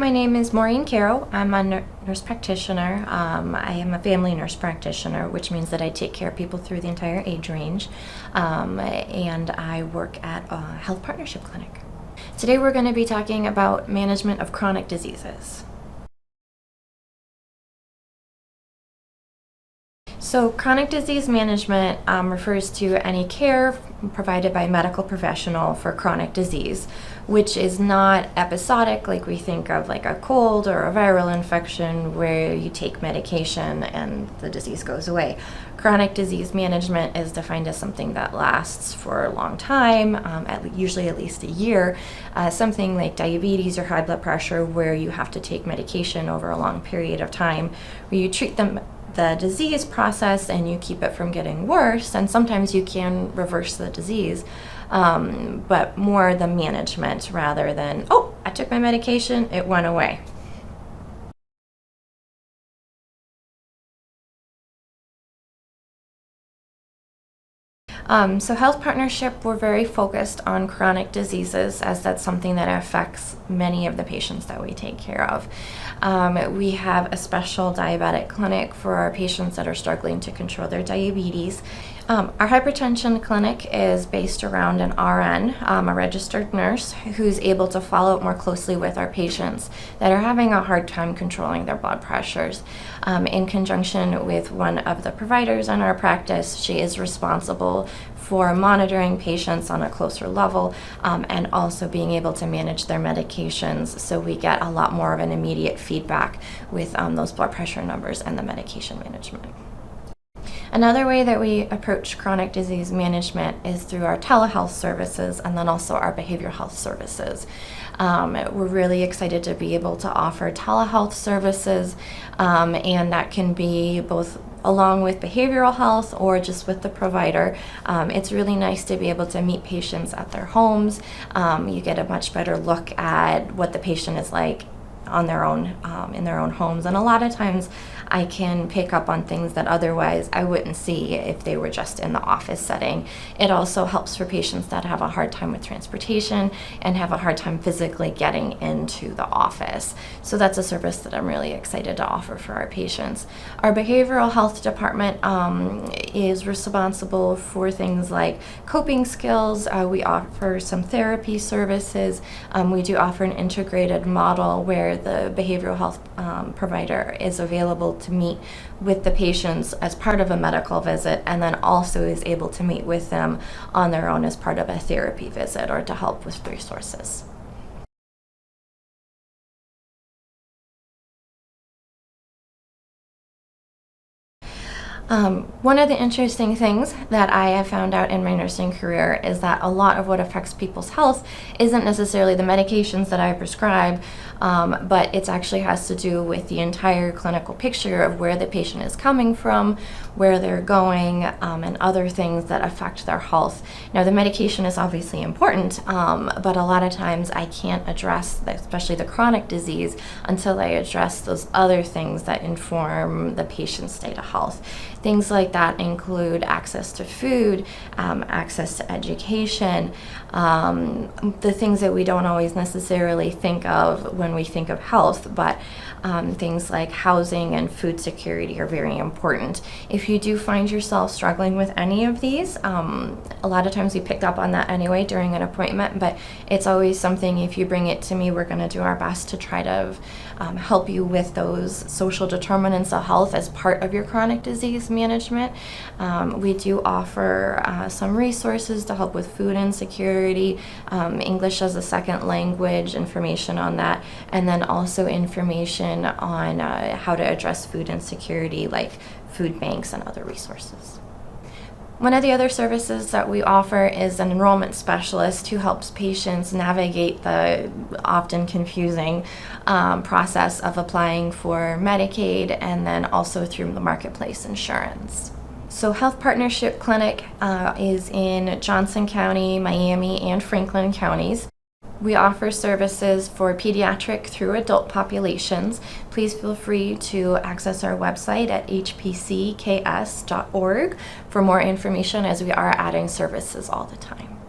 my name is Maureen Caro. I'm a nurse practitioner. I am a family nurse practitioner, which means that I take care of people through the entire age range. And I work at a health partnership clinic. Today we're going to be talking about management of chronic diseases. So chronic disease management refers to any care provided by a medical professional for chronic disease, which is not episodic like we think of like a cold or a viral infection where you take medication and the disease goes away. Chronic disease management is defined as something that lasts for a long time, usually at least a year, something like diabetes or high blood pressure where you have to take medication over a long period of time, where you treat the disease process and you keep it from getting worse, and sometimes you can reverse the disease, but more the management rather than, oh, I took my medication, it went away. So Health Partnership, we're very focused on chronic diseases as that's something that affects many of the patients that we take care of. We have a special diabetic clinic for our patients that are struggling to control their diabetes. Our hypertension clinic is based around an RN, a registered nurse, who's able to follow up more closely with our patients that are having a hard time controlling their blood pressures. In conjunction with one of the providers in our practice, she is responsible for monitoring patients on a closer level and also being able to manage their medications, so we get a lot more of an immediate feedback with those blood pressure numbers and the medication management. Another way that we approach chronic disease management is through our telehealth services and then also our behavioral health services. We're really excited to be able to offer telehealth services, and that can be both along with behavioral health or just with the provider. It's really nice to be able to meet patients at their homes. You get a much better look at what the patient is like on their own, in their own homes, and a lot of times I can pick up on things that otherwise I wouldn't see if they were just in the office setting. It also helps for patients that have a hard time with transportation and have a hard time physically getting into the office. So that's a service that I'm really excited to offer for our patients. Our behavioral health department is responsible for things like coping skills. We offer some therapy services. We do offer an integrated model where the behavioral health provider is available to meet with the patients as part of a medical visit, and then also is able to meet with them on their own as part of a therapy visit or to help with resources. One of the interesting things that I have found out in my nursing career is that a lot of what affects people's health isn't necessarily the medications that I prescribe, but it actually has to do with the entire clinical picture of where the patient is coming from, where they're going, and other things that affect their health. Now, the medication is obviously important, but a lot of times I can't address, especially the chronic disease, until I address those other things that inform the patient's state of health. Things like that include access to food, access to education, the things that we don't always necessarily think of when we think of health, but things like housing and food security are very important. If you do find yourself struggling with any of these, a lot of times we picked up on that anyway during an appointment, but it's always something, if you bring it to me, we're going to do our best to try to help you with those social determinants of health as part of your chronic disease management. We do offer some resources to help with food insecurity, English as a second language, information on that, and then also information on how to address food insecurity, like food banks and other resources. One of the other services that we offer is an enrollment specialist who helps patients navigate the often confusing process of applying for Medicaid and then also through the marketplace insurance. So Health Partnership Clinic is in Johnson County, Miami, and Franklin counties. We offer services for pediatric through adult populations. Please feel free to access our website at hpcks.org for more information, as we are adding services all the time.